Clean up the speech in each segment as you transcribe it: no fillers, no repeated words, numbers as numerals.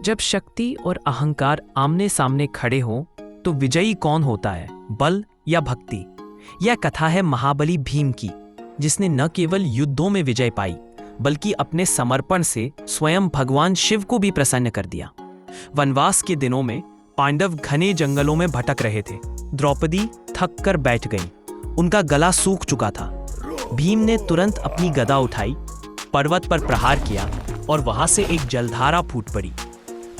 जब शक्ति और अहंकार आमने सामने खड़े हों तो विजयी कौन होता है, बल या भक्ति? यह कथा है महाबली भीम की, जिसने न केवल युद्धों में विजय पाई बल्कि अपने समर्पण से स्वयं भगवान शिव को भी प्रसन्न कर दिया। वनवास के दिनों में पांडव घने जंगलों में भटक रहे थे। द्रौपदी थक कर बैठ गई, उनका गला सूख चुका था। भीम ने तुरंत अपनी गदा उठाई, पर्वत पर प्रहार किया और वहां से एक जलधारा फूट पड़ी।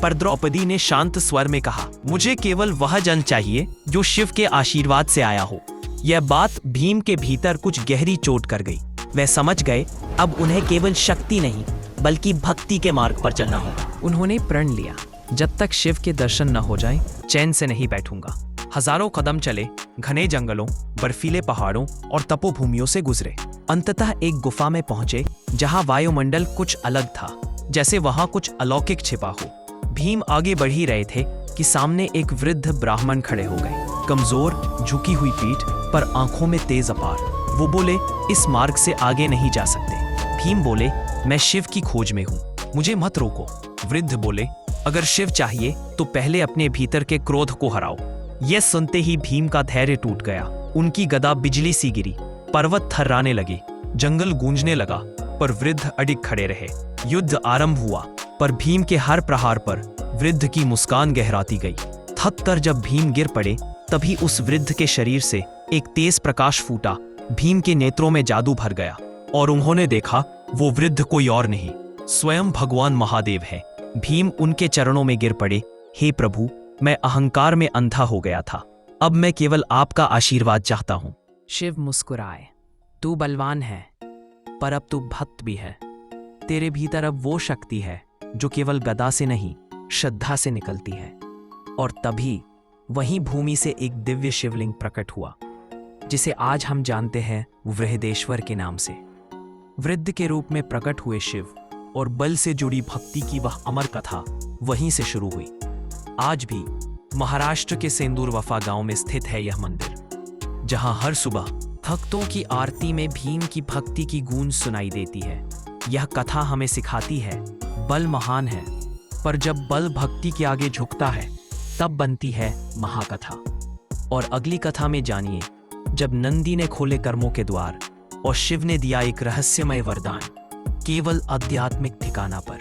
पर द्रौपदी ने शांत स्वर में कहा, मुझे केवल वह जन चाहिए जो शिव के आशीर्वाद से आया हो। यह बात भीम के भीतर कुछ गहरी चोट कर गई। वे समझ गए अब उन्हें केवल शक्ति नहीं बल्कि भक्ति के मार्ग पर चलना होगा। उन्होंने प्रण लिया, जब तक शिव के दर्शन न हो जाए चैन से नहीं बैठूंगा। हजारों कदम चले, घने जंगलों, बर्फीले पहाड़ों और तपोभूमियों से गुजरे। अंततः एक गुफा में पहुंचे जहां वायुमंडल कुछ अलग था, जैसे वहां कुछ अलौकिक छिपा हो। भीम आगे बढ़ ही रहे थे कि सामने एक वृद्ध ब्राह्मण खड़े हो गए। कमजोर, झुकी हुई पीठ पर आंखों में तेज अपार। वो बोले, इस मार्ग से आगे नहीं जा सकते। भीम बोले, मैं शिव की खोज में हूँ, मुझे मत रोको। वृद्ध बोले, अगर शिव चाहिए तो पहले अपने भीतर के क्रोध को हराओ। यह सुनते ही भीम का धैर्य टूट गया। उनकी गदा बिजली सी गिरी, पर्वत थर्राने लगे, जंगल गूंजने लगा, पर वृद्ध अडिग खड़े रहे। युद्ध आरंभ हुआ, पर भीम के हर प्रहार पर वृद्ध की मुस्कान गहराती गई। थक कर जब भीम गिर पड़े, तभी उस वृद्ध के शरीर से एक तेज प्रकाश फूटा। भीम के नेत्रों में जादू भर गया और उन्होंने देखा वो वृद्ध कोई और नहीं, स्वयं भगवान महादेव है। भीम उनके चरणों में गिर पड़े, हे प्रभु, मैं अहंकार में अंधा हो गया था, अब मैं केवल आपका आशीर्वाद चाहता हूं। शिव मुस्कुराए, तू बलवान है, पर अब तू भक्त भी है। तेरे भीतर अब वो शक्ति है जो केवल गदा से नहीं, श्रद्धा से निकलती है। और तभी वहीं भूमि से एक दिव्य शिवलिंग प्रकट हुआ, जिसे आज हम जानते हैं वृहदेश्वर के नाम से। वृद्ध के रूप में प्रकट हुए शिव और बल से जुड़ी भक्ति की वह अमर कथा वहीं से शुरू हुई। आज भी महाराष्ट्र के सेंदूरवफा गांव में स्थित है यह मंदिर, जहां हर सुबह भक्तों की आरती में भीम की भक्ति की गूंज सुनाई देती है। यह कथा हमें सिखाती है, बल महान है, पर जब बल भक्ति के आगे झुकता है तब बनती है महाकथा। और अगली कथा में जानिए, जब नंदी ने खोले कर्मों के द्वार और शिव ने दिया एक रहस्यमय वरदान, केवल आध्यात्मिक ठिकाना पर।